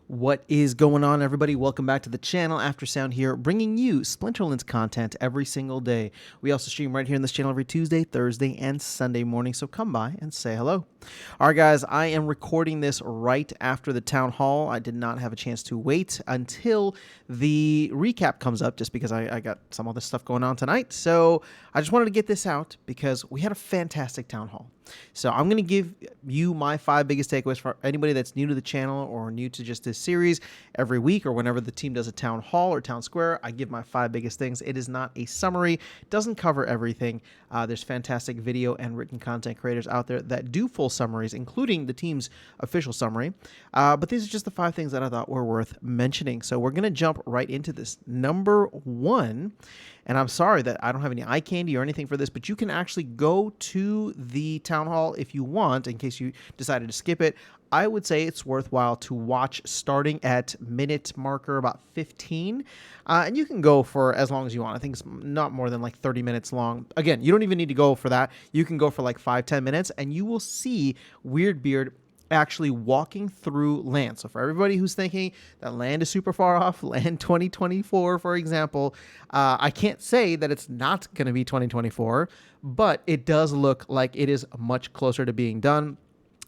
What is going on, everybody? Welcome back to the channel. Aftersound here, bringing you Splinterlands content every single day. We also stream right here in this channel every Tuesday, Thursday, and Sunday morning, so come by and say hello. All right, guys, I am recording this right after the town hall. I did not have a chance to wait until the recap comes up just because I got some other stuff going on tonight. So I just wanted to get this out because we had a fantastic town hall. So I'm going to give you my 5 biggest takeaways for anybody that's new to the channel or new to just this series. Every week or whenever the team does a town hall or town square, I give my 5 biggest things. It is not a summary. It doesn't cover everything. There's fantastic video and written content creators out there that do full summaries, including the team's official summary. But these are just the 5 things that I thought were worth mentioning. So we're going to jump right into this. Number 1, and I'm sorry that I don't have any eye candy or anything for this, but you can actually go to the town hall if you want, in case you decided to skip it. I would say it's worthwhile to watch starting at minute marker about 15. And you can go for as long as you want. I think it's not more than like 30 minutes long. Again, you don't even need to go for that. You can go for like 5-10 minutes and you will see Weirdbeard actually walking through land. So for everybody who's thinking that land is super far off, land 2024, for example, I can't say that it's not going to be 2024, but it does look like it is much closer to being done.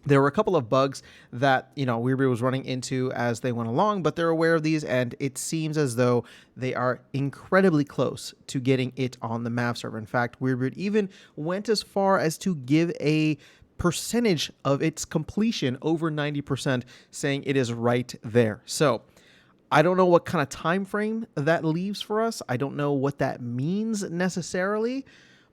There were a couple of bugs that, Weirdbeard was running into as they went along, but they're aware of these, and it seems as though they are incredibly close to getting it on the map server. In fact, Weirdbeard even went as far as to give a percentage of its completion over 90%, saying it is right there. So I don't know what kind of time frame that leaves for us. I don't know what that means necessarily.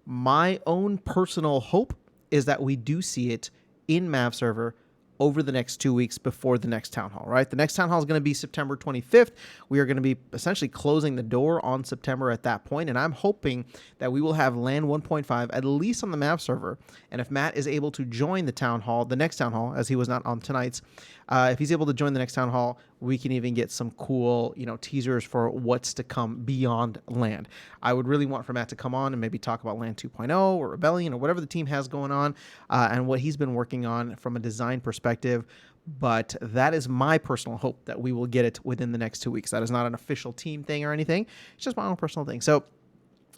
My own personal hope is that we do see it in map server over the next 2 weeks before the next town hall, right? The next town hall is going to be September 25th. We are going to be essentially closing the door on September at that point, and I'm hoping that we will have land 1.5 at least on the map server. And if Matt is able to join the town hall, the next town hall, as he was not on tonight's, if he's able to join the next town hall, we can even get some cool, teasers for what's to come beyond land. I would really want for Matt to come on and maybe talk about land 2.0 or Rebellion or whatever the team has going on, and what he's been working on from a design perspective. But that is my personal hope that we will get it within the next 2 weeks. That is not an official team thing or anything. It's just my own personal thing. So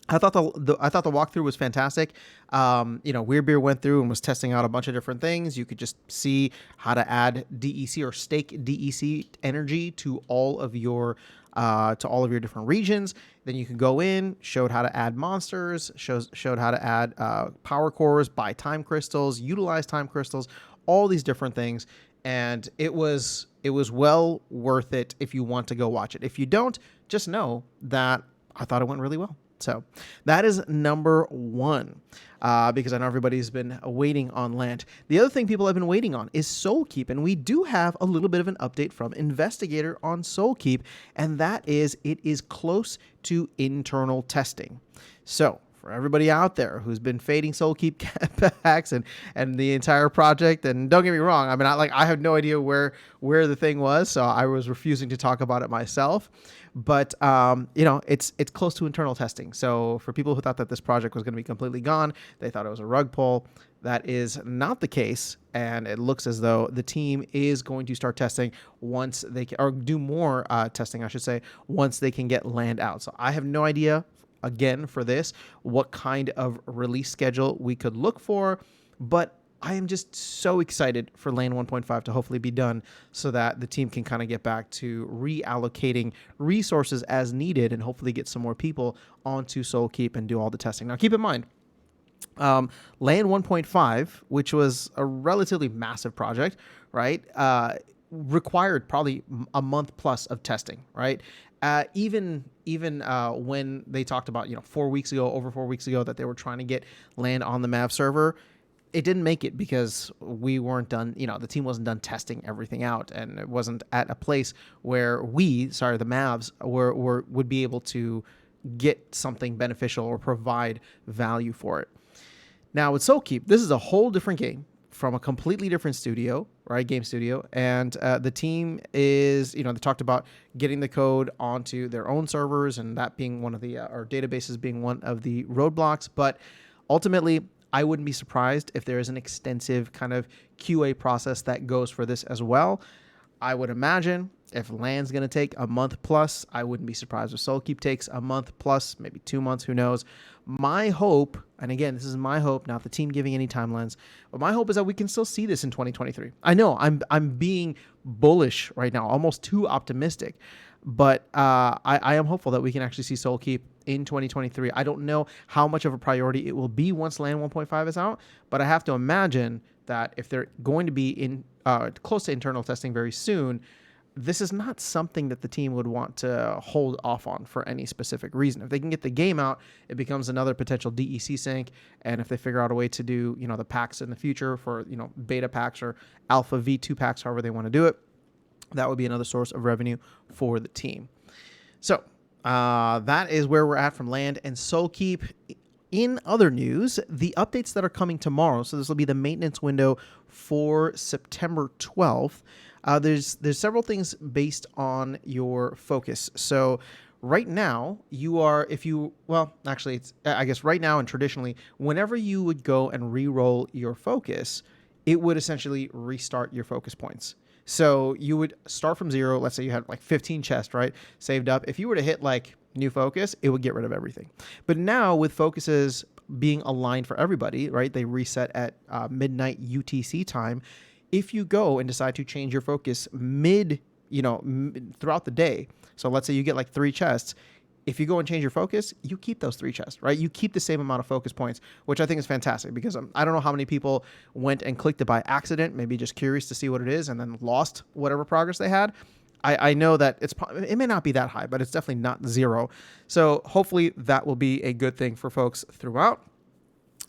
I thought the walkthrough was fantastic. Weirdbeard went through and was testing out a bunch of different things. You could just see how to add DEC or stake DEC energy to all of your different regions. Then you could go in, showed how to add monsters, showed how to add power cores, buy time crystals, utilize time crystals, all these different things. And it was well worth it if you want to go watch it. If you don't, just know that I thought it went really well. So that is number 1, because I know everybody's been waiting on land. The other thing people have been waiting on is Soulkeep, and we do have a little bit of an update from Investigator on Soulkeep, and that is it is close to internal testing. So for everybody out there who's been fading Soulkeep packs and the entire project, and don't get me wrong, I mean, I have no idea where the thing was, so I was refusing to talk about it myself. But it's close to internal testing. So for people who thought that this project was going to be completely gone, they thought it was a rug pull. That is not the case, and it looks as though the team is going to start testing once they can, or do more testing, I should say, once they can get land out. So I have no idea, again, for this, what kind of release schedule we could look for, but I am just so excited for land 1.5 to hopefully be done so that the team can kind of get back to reallocating resources as needed and hopefully get some more people onto Soulkeep and do all the testing. Now, keep in mind, land 1.5, which was a relatively massive project, right, required probably a month plus of testing, right? Even when they talked about, over 4 weeks ago, that they were trying to get land on the map server, it didn't make it because we weren't done, the team wasn't done testing everything out, and it wasn't at a place where the Mavs would be able to get something beneficial or provide value for it. Now with Soulkeep, this is a whole different game from a completely different studio, right? Game studio. And the team is, they talked about getting the code onto their own servers, and that being one of the, or databases being one of the roadblocks. But ultimately, I wouldn't be surprised if there is an extensive kind of QA process that goes for this as well. I would imagine If Land's going to take a month plus, I wouldn't be surprised if SoulKeep takes a month plus, maybe 2 months, who knows. My hope, and again, this is my hope, not the team giving any timelines, but my hope is that we can still see this in 2023. I know I'm being bullish right now, almost too optimistic, but I am hopeful that we can actually see SoulKeep in 2023. I don't know how much of a priority it will be once Land 1.5 is out, but I have to imagine that if they're going to be in close to internal testing very soon, this is not something that the team would want to hold off on for any specific reason. If they can get the game out, it becomes another potential DEC sync. And if they figure out a way to do, the packs in the future for, beta packs or alpha V2 packs, however they want to do it, that would be another source of revenue for the team. So that is where we're at from Land and SoulKeep. In other news, the updates that are coming tomorrow, so this will be the maintenance window for September 12th. There's several things based on your focus. So right now I guess right now and traditionally, whenever you would go and re-roll your focus, it would essentially restart your focus points. So you would start from 0. Let's say you had like 15 chests, right, saved up. If you were to hit like new focus, it would get rid of everything. But now with focuses being aligned for everybody, right, they reset at midnight UTC time. If you go and decide to change your focus throughout the day, so let's say you get like 3 chests, if you go and change your focus, you keep those 3 chests, right? You keep the same amount of focus points, which I think is fantastic because I don't know how many people went and clicked it by accident, maybe just curious to see what it is, and then lost whatever progress they had. I know that it may not be that high, but it's definitely not 0. So hopefully that will be a good thing for folks throughout.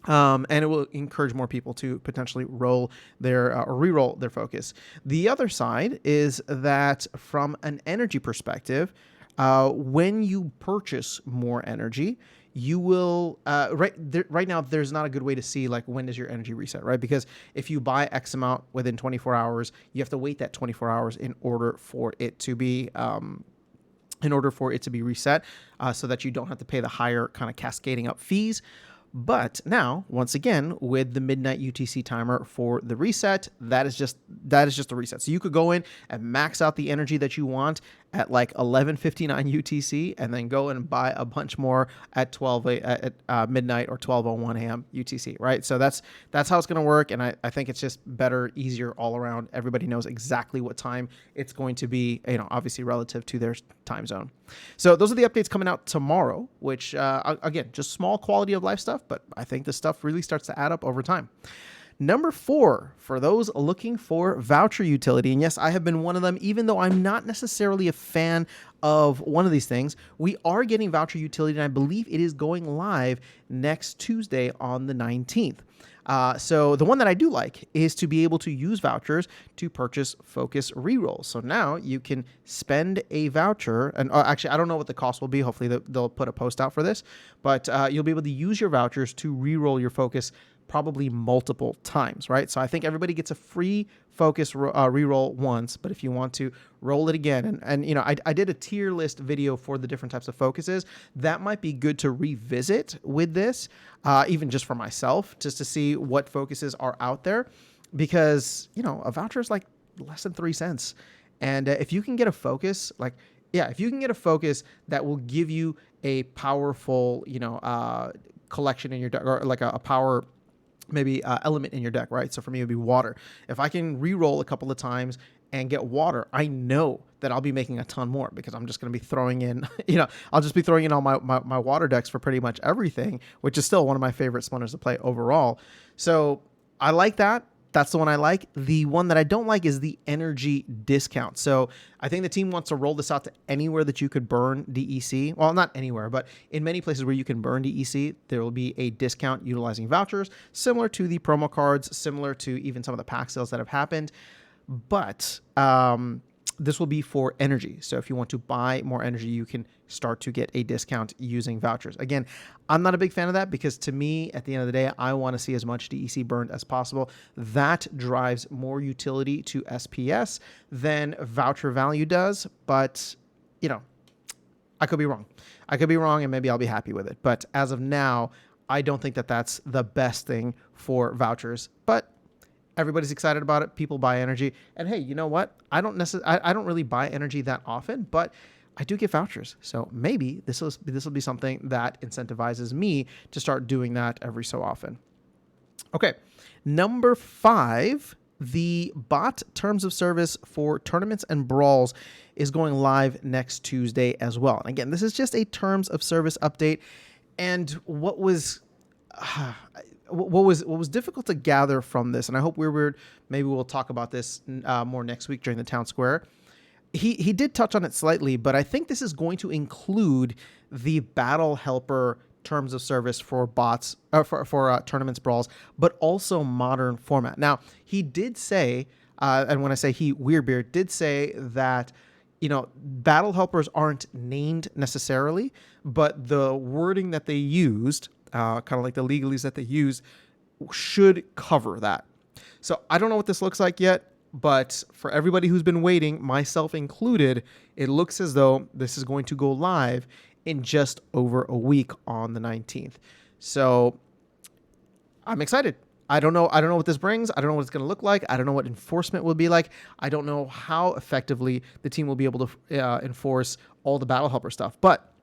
And it will encourage more people to potentially roll their or re-roll their focus. The other side is that from an energy perspective, when you purchase more energy, you will right now there's not a good way to see like when does your energy reset, right? Because if you buy X amount within 24 hours, you have to wait that 24 hours in order for it to be reset, so that you don't have to pay the higher kind of cascading up fees. But now, once again, with the midnight UTC timer for the reset, that is just the reset. So you could go in and max out the energy that you want at like 11:59 UTC, and then go and buy a bunch more at midnight or 12:01 a.m. UTC, right? So that's how it's going to work, and I think it's just better, easier all around. Everybody knows exactly what time it's going to be, obviously relative to their time zone. So those are the updates coming out tomorrow, which again, just small quality of life stuff, but I think this stuff really starts to add up over time. Number 4, for those looking for voucher utility, and yes, I have been one of them, even though I'm not necessarily a fan of one of these things, we are getting voucher utility, and I believe it is going live next Tuesday on the 19th. So the one that I do like is to be able to use vouchers to purchase focus rerolls. So now you can spend a voucher, and actually, I don't know what the cost will be. Hopefully they'll put a post out for this, but you'll be able to use your vouchers to reroll your focus probably multiple times, right? So I think everybody gets a free focus reroll once, but if you want to roll it again, and I did a tier list video for the different types of focuses. That might be good to revisit with this, even just for myself, just to see what focuses are out there, because a voucher is like less than 3 cents, and if you can get a focus, if you can get a focus that will give you a powerful, collection in your deck, or like a power element in your deck, right? So for me, it would be water. If I can re-roll a couple of times and get water, I know that I'll be making a ton more, because I'm just going to be throwing in, I'll just be throwing in all my water decks for pretty much everything, which is still one of my favorite splinters to play overall. So I like that. That's the one I like. The one that I don't like is the energy discount. So I think the team wants to roll this out to anywhere that you could burn DEC. Well, not anywhere, but in many places where you can burn DEC, there will be a discount utilizing vouchers, similar to the promo cards, similar to even some of the pack sales that have happened. But this will be for energy. So if you want to buy more energy, you can start to get a discount using vouchers. Again, I'm not a big fan of that, because to me, at the end of the day, I want to see as much DEC burned as possible. That drives more utility to SPS than voucher value does. But, I could be wrong. And maybe I'll be happy with it. But as of now, I don't think that that's the best thing for vouchers. But Everybody's excited about it. People buy energy. And hey, you know what? I don't really buy energy that often, but I do get vouchers. So maybe this will be something that incentivizes me to start doing that every so often. Okay. Number 5, the bot terms of service for tournaments and brawls is going live next Tuesday as well. And again, this is just a terms of service update. And what was difficult to gather from this, and I hope Weird maybe we'll talk about this more next week during the town square. He did touch on it slightly, but I think this is going to include the battle helper terms of service for bots for tournaments, brawls, but also modern format. Now he did say, and when I say he, Weirdbeard did say that, you know, battle helpers aren't named necessarily, but the wording that they used, kind of like the legalese that they use, should cover that. So I don't know what this looks like yet, but for everybody who's been waiting, myself included, it looks as though this is going to go live in just over a week on the 19th. So I'm excited. I don't know what this brings. I don't know what it's going to look like. I don't know what enforcement will be like. I don't know how effectively the team will be able to enforce all the battle helper stuff. But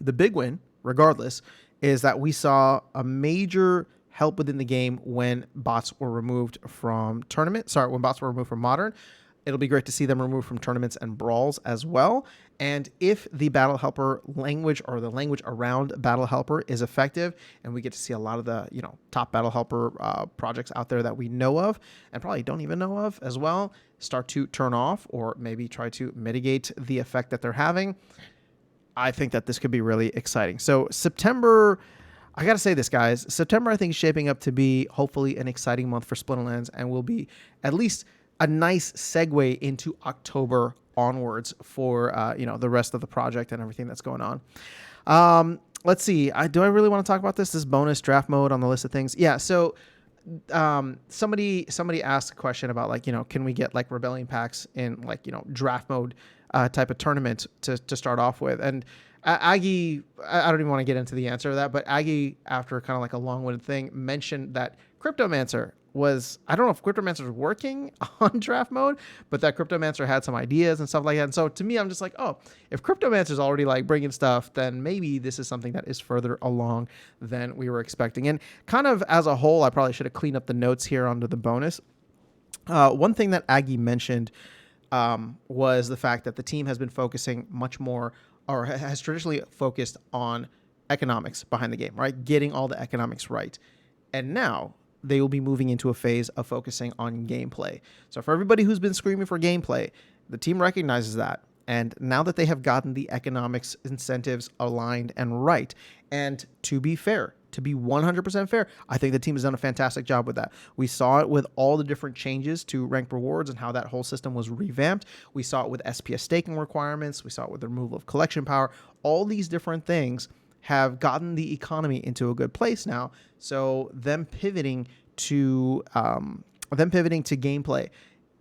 the big win, regardless, is that we saw a major help within the game when bots were removed from when bots were removed from modern. It'll be great to see them removed from tournaments and brawls as well. And if the battle helper language or the language around battle helper is effective, and we get to see a lot of the, you know, top battle helper projects out there that we know of and probably don't even know of as well, start to turn off or maybe try to mitigate the effect that they're having, I think that this could be really exciting. So September, I got to say this, guys, September I think is shaping up to be hopefully an exciting month for Splinterlands, and will be at least a nice segue into October onwards for you know, the rest of the project and everything that's going on. Let's see. Do I really want to talk about this bonus draft mode on the list of things? Yeah. So somebody asked a question about, like, you know, can we get like rebellion packs in, like, you know, draft mode type of tournament to start off with? And Aggie, I don't even want to get into the answer to that, but Aggie, after kind of like a long-winded thing, mentioned that Cryptomancer was, I don't know if Cryptomancer was working on draft mode, but that Cryptomancer had some ideas and stuff like that. And so to me, I'm just like, oh, if Cryptomancer's already like bringing stuff, then maybe this is something that is further along than we were expecting. And kind of as a whole, I probably should have cleaned up the notes here under the bonus. One thing that Aggie mentioned was the fact that the team has been focusing much more, or has traditionally focused on economics behind the game, right? Getting all the economics right. And now they will be moving into a phase of focusing on gameplay. So for everybody who's been screaming for gameplay, the team recognizes that. And now that they have gotten the economics incentives aligned and right, and to be fair, to be 100% fair, I think the team has done a fantastic job with that. We saw it with all the different changes to rank rewards and how that whole system was revamped. We saw it with SPS staking requirements. We saw it with the removal of collection power. All these different things have gotten the economy into a good place now. So them pivoting to gameplay,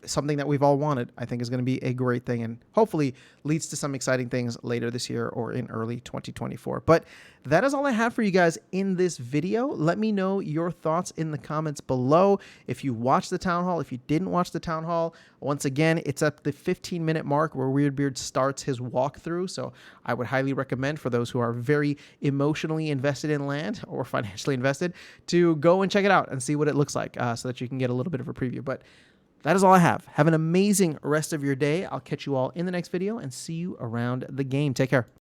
something that we've all wanted, I think is going to be a great thing, and hopefully leads to some exciting things later this year or in early 2024. But that is all I have for you guys in this video. Let me know your thoughts in the comments below. If you watched the town hall, if you didn't watch the town hall, once again, it's at the 15-minute mark where Weirdbeard starts his walkthrough. So I would highly recommend, for those who are very emotionally invested in land or financially invested, to go and check it out and see what it looks like, so that you can get a little bit of a preview. But that is all I have. Have an amazing rest of your day. I'll catch you all in the next video and see you around the game. Take care.